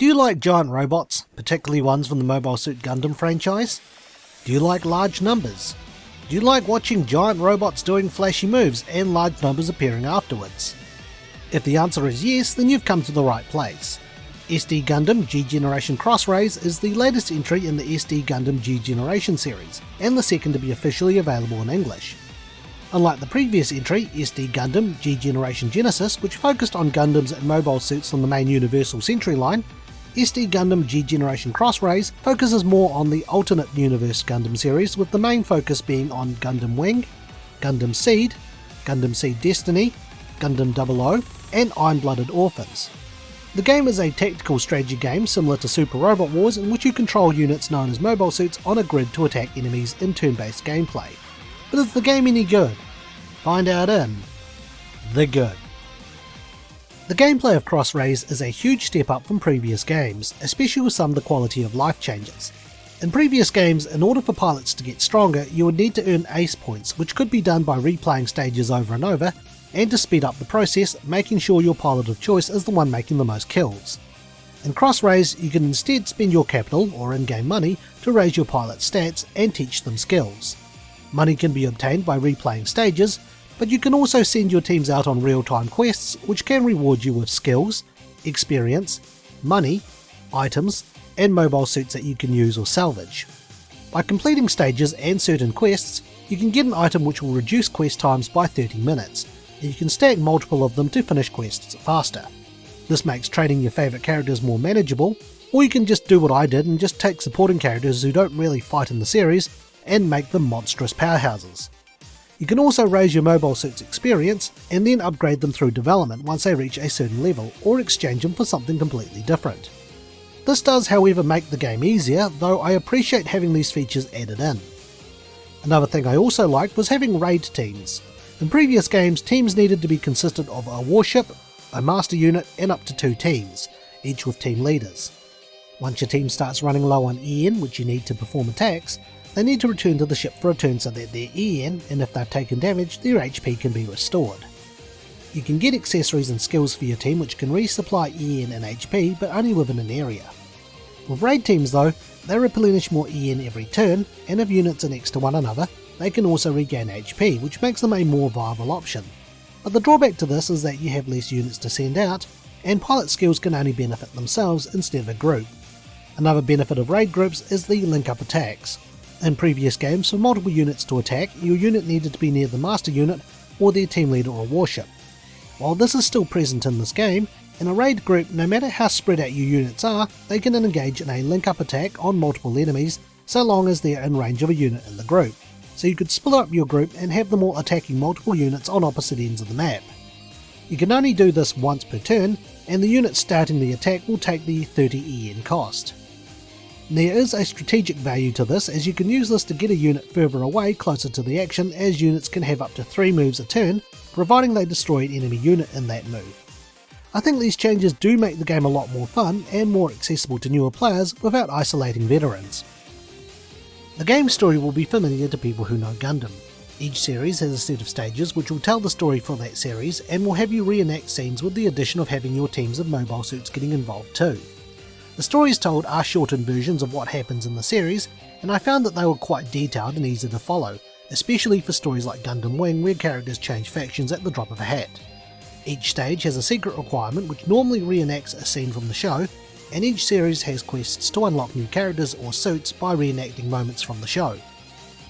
Do you like giant robots, particularly ones from the Mobile Suit Gundam franchise? Do you like large numbers? Do you like watching giant robots doing flashy moves and large numbers appearing afterwards? If the answer is yes, then you've come to the right place. SD Gundam G-Generation Cross-Rays is the latest entry in the SD Gundam G-Generation series, and the second to be officially available in English. Unlike the previous entry, SD Gundam G-Generation Genesis, which focused on Gundams and mobile suits from the main Universal Century line, SD Gundam G-Generation Cross-Rays focuses more on the alternate universe Gundam series, with the main focus being on Gundam Wing, Gundam Seed Destiny, Gundam 00, and Iron-Blooded Orphans. The game is a tactical strategy game similar to Super Robot Wars, in which you control units known as mobile suits on a grid to attack enemies in turn-based gameplay. But is the game any good? Find out in The Good. The gameplay of Cross-Rays is a huge step up from previous games, especially with some of the quality of life changes. In previous games, in order for pilots to get stronger, you would need to earn ace points, which could be done by replaying stages over and over, and to speed up the process, making sure your pilot of choice is the one making the most kills. In Cross-Rays, you can instead spend your capital, or in-game money, to raise your pilot's stats and teach them skills. Money can be obtained by replaying stages, but you can also send your teams out on real-time quests, which can reward you with skills, experience, money, items, and mobile suits that you can use or salvage. By completing stages and certain quests, you can get an item which will reduce quest times by 30 minutes, and you can stack multiple of them to finish quests faster. This makes trading your favourite characters more manageable, or you can just do what I did and just take supporting characters who don't really fight in the series and make them monstrous powerhouses. You can also raise your mobile suit's experience and then upgrade them through development once they reach a certain level, or exchange them for something completely different. This does however make the game easier, though I appreciate having these features added in. Another thing I also liked was having raid teams. In previous games, teams needed to be consistent of a warship, a master unit, and up to 2 teams, each with team leaders. Once your team starts running low on EN, which you need to perform attacks, they need to return to the ship for a turn so that their EN, and if they've taken damage, their HP can be restored. You can get accessories and skills for your team which can resupply EN and HP, but only within an area. With raid teams though, they replenish more EN every turn, and if units are next to one another, they can also regain HP, which makes them a more viable option. But the drawback to this is that you have less units to send out, and pilot skills can only benefit themselves instead of a group. Another benefit of raid groups is the link-up attacks. In previous games, for multiple units to attack, your unit needed to be near the master unit or their team leader or warship. While this is still present in this game, in a raid group, no matter how spread out your units are, they can engage in a link-up attack on multiple enemies so long as they are in range of a unit in the group. So you could split up your group and have them all attacking multiple units on opposite ends of the map. You can only do this once per turn, and the unit starting the attack will take the 30 EN cost. There is a strategic value to this, as you can use this to get a unit further away closer to the action, as units can have up to 3 moves a turn, providing they destroy an enemy unit in that move. I think these changes do make the game a lot more fun and more accessible to newer players without isolating veterans. The game's story will be familiar to people who know Gundam. Each series has a set of stages which will tell the story for that series, and will have you reenact scenes with the addition of having your teams of mobile suits getting involved too. The stories told are shortened versions of what happens in the series, and I found that they were quite detailed and easy to follow, especially for stories like Gundam Wing where characters change factions at the drop of a hat. Each stage has a secret requirement which normally reenacts a scene from the show, and each series has quests to unlock new characters or suits by reenacting moments from the show.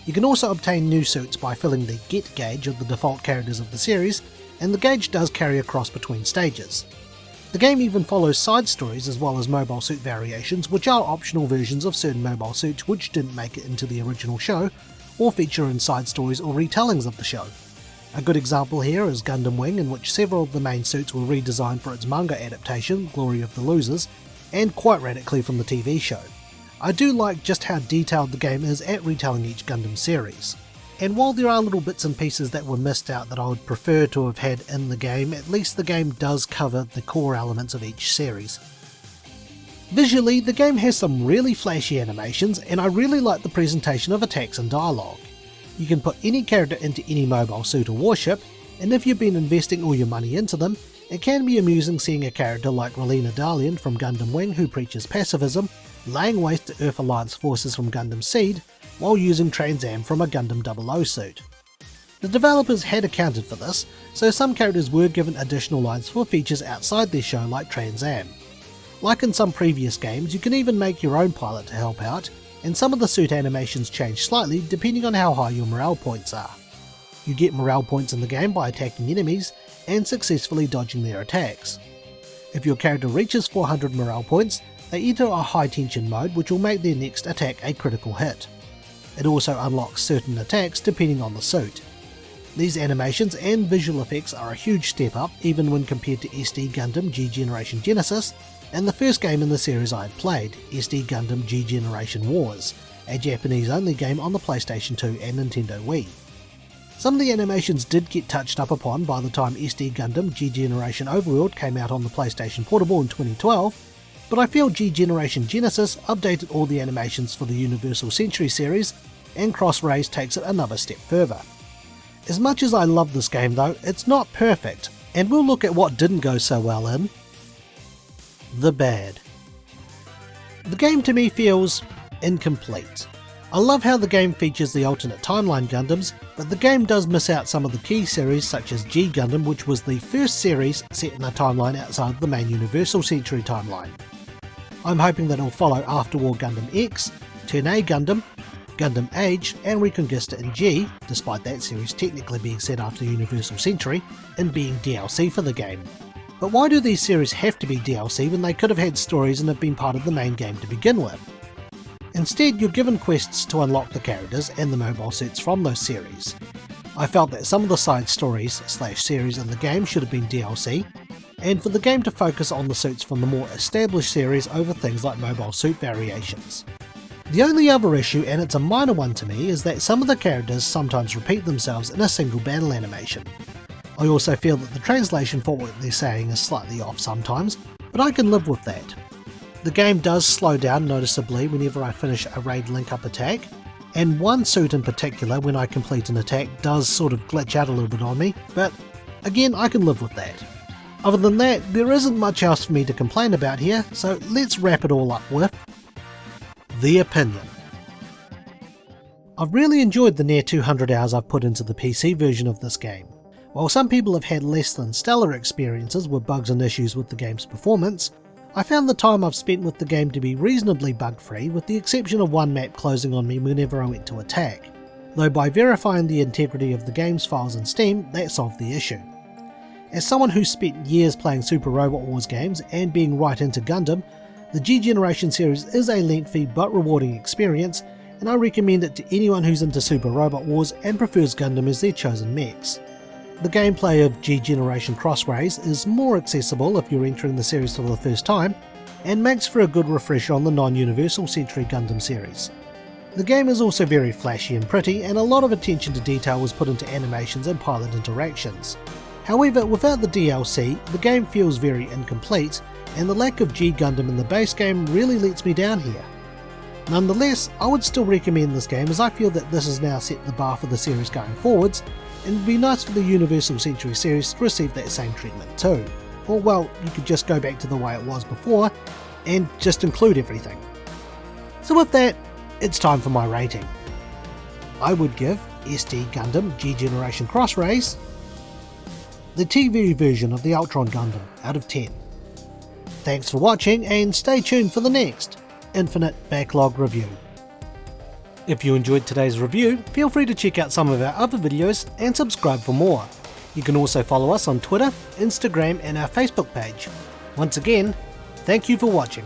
You can also obtain new suits by filling the get gauge of the default characters of the series, and the gauge does carry across between stages. The game even follows side stories as well as mobile suit variations, which are optional versions of certain mobile suits which didn't make it into the original show, or feature in side stories or retellings of the show. A good example here is Gundam Wing, in which several of the main suits were redesigned for its manga adaptation, Glory of the Losers, and quite radically from the TV show. I do like just how detailed the game is at retelling each Gundam series. And while there are little bits and pieces that were missed out that I would prefer to have had in the game, at least the game does cover the core elements of each series. Visually, the game has some really flashy animations, and I really like the presentation of attacks and dialogue. You can put any character into any mobile suit or warship, and if you've been investing all your money into them, it can be amusing seeing a character like Relina Dalian from Gundam Wing who preaches pacifism, laying waste to Earth Alliance forces from Gundam Seed, while using Trans Am from a Gundam 00 suit. The developers had accounted for this, so some characters were given additional lines for features outside their show like Trans Am. Like in some previous games, you can even make your own pilot to help out, and some of the suit animations change slightly depending on how high your morale points are. You get morale points in the game by attacking enemies and successfully dodging their attacks. If your character reaches 400 morale points, they enter a high tension mode which will make their next attack a critical hit. It also unlocks certain attacks depending on the suit. These animations and visual effects are a huge step up even when compared to SD Gundam G Generation Genesis and the first game in the series I had played, SD Gundam G Generation Wars, a Japanese only game on the PlayStation 2 and Nintendo Wii. Some of the animations did get touched up upon by the time SD Gundam G Generation Overworld came out on the PlayStation Portable in 2012, but I feel G Generation Genesis updated all the animations for the Universal Century series, and Cross-Rays takes it another step further. As much as I love this game though, it's not perfect, and we'll look at what didn't go so well in the bad. The game to me feels incomplete. I love how the game features the alternate timeline Gundams, but the game does miss out some of the key series such as G Gundam, which was the first series set in a timeline outside the main Universal Century timeline. I'm hoping that it'll follow Afterwar Gundam X, Turn A Gundam, Gundam Age, and Reconquista in G, despite that series technically being set after Universal Century, and being DLC for the game. But why do these series have to be DLC when they could have had stories and have been part of the main game to begin with? Instead, you're given quests to unlock the characters and the mobile suits from those series. I felt that some of the side stories / series in the game should have been DLC, and for the game to focus on the suits from the more established series over things like mobile suit variations. The only other issue, and it's a minor one to me, is that some of the characters sometimes repeat themselves in a single battle animation. I also feel that the translation for what they're saying is slightly off sometimes, but I can live with that. The game does slow down noticeably whenever I finish a raid link-up attack, and one suit in particular when I complete an attack does sort of glitch out a little bit on me, but again I can live with that. Other than that, there isn't much else for me to complain about here, so let's wrap it all up with the opinion. I've really enjoyed the near 200 hours I've put into the PC version of this game. While some people have had less than stellar experiences with bugs and issues with the game's performance, I found the time I've spent with the game to be reasonably bug-free, with the exception of one map closing on me whenever I went to attack, though by verifying the integrity of the game's files in Steam, that solved the issue. As someone who's spent years playing Super Robot Wars games and being right into Gundam, the G Generation series is a lengthy but rewarding experience, and I recommend it to anyone who's into Super Robot Wars and prefers Gundam as their chosen mechs. The gameplay of G Generation Cross-Rays is more accessible if you're entering the series for the first time, and makes for a good refresher on the non-Universal Century Gundam series. The game is also very flashy and pretty, and a lot of attention to detail was put into animations and pilot interactions. However, without the DLC, the game feels very incomplete, and the lack of G Gundam in the base game really lets me down here. Nonetheless, I would still recommend this game, as I feel that this has now set the bar for the series going forwards, and it would be nice for the Universal Century series to receive that same treatment too. Or well, you could just go back to the way it was before, and just include everything. So with that, it's time for my rating. I would give SD Gundam G Generation Cross-Rays the TV version of the Ultron Gundam out of 10. Thanks for watching, and stay tuned for the next Infinite Backlog review. If you enjoyed today's review, feel free to check out some of our other videos and subscribe for more. You can also follow us on Twitter, Instagram and our Facebook page. Once again, thank you for watching.